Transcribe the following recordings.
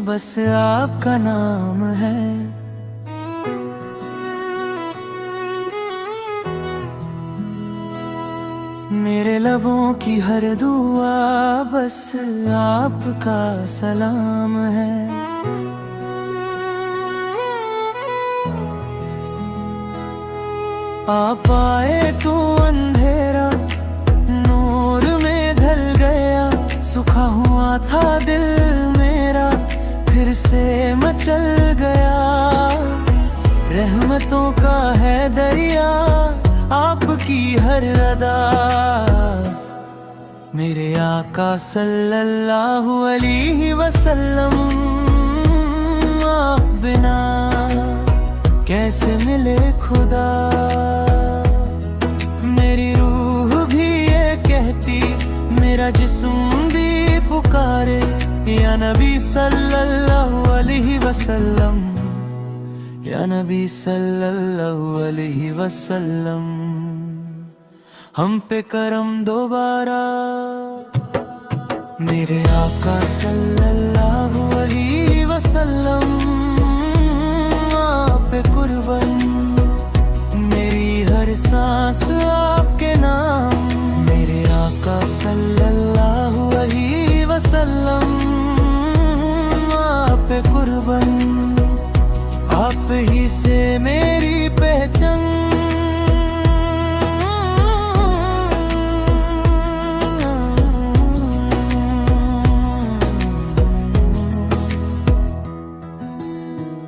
बस आपका नाम है। मेरे लबों की हर दुआ बस आपका सलाम है। आप आए तो अंधेरा नूर में ढल गया, सूखा हुआ था दिल मेरा फिर से मचल गया। रहमतों का है दरिया आपकी हर अदा, मेरे आका सल्लल्लाहु अलैहि वसल्लम। आप बिना कैसे मिले खुदा, मेरी रूह भी ये कहती, मेरा जिस्म भी पुकारे, या नबी सल्लल्लाहु अलैहि वसल्लम, या नबी सल्लल्लाहु अलैहि वसल्लम। हम पे करम दोबारा, मेरे आका सल्लल्लाहु अलैहि वसल्लम। आप पे कुर्बान, मेरी हर सांस आपके नाम, मेरे आका सल्लल्लाहु अलैहि वसल्लम। आप पे कुर्बान, आप ही से मेरी पहचान।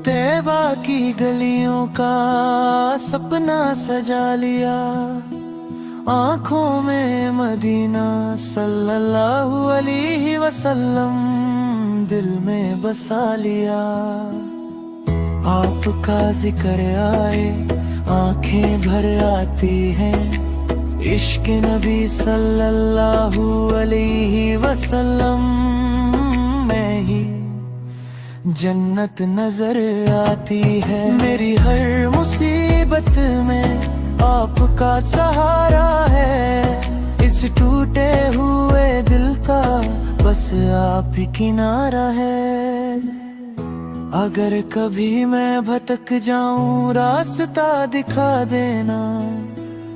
तैबा की गलियों का सपना सजा लिया, आँखों में मदीना सल्लल्लाहु अलैहि वसल्लम दिल में बसा लिया। आपका जिक्र आए आंखें भर आती हैं, इश्क नबी सल्लल्लाहु अलैहि वसल्लम में ही जन्नत नजर आती है। मेरी हर मुसीबत में आपका सहारा है, इस टूटे हुए दिल का बस आप ही किनारा है। अगर कभी मैं भटक जाऊं रास्ता दिखा देना,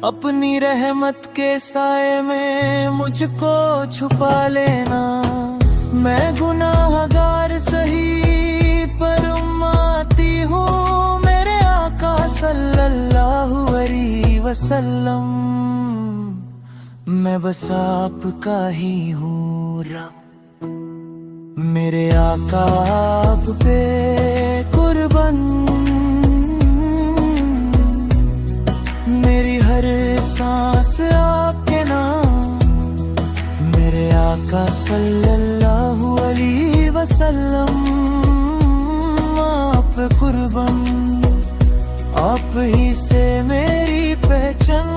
अपनी रहमत के साए में मुझको छुपा लेना। मैं गुनाहगार सही पर उम्मती हूँ, मेरे आका सल्लल्लाहु अलैहि वसल्लम। मैं बस आपका ही हूँ रब, मेरे आका आप पे कुर्बान। मेरी हर सांस आपके नाम, मेरे आका सल्लल्लाहु अलैहि वसल्लम। आप पे कुर्बान, आप ही से मेरी पहचान।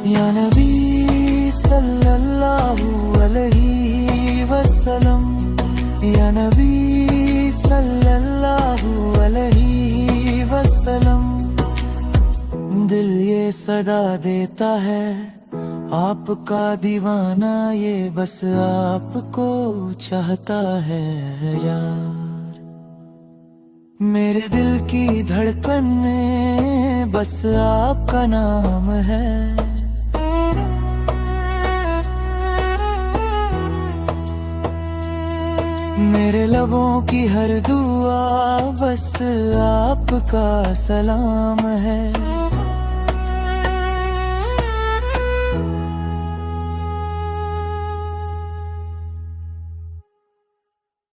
या नबी सल्लल्लाहु अलैहि वसल्लम, या नबी सल्लल्लाहु अलैहि वसल्लम। दिल ये सदा देता है आपका दीवाना, ये बस आपको चाहता है यार। मेरे दिल की धड़कन में बस आपका नाम है। मेरे लबों की हर दुआ बस आपका सलाम है।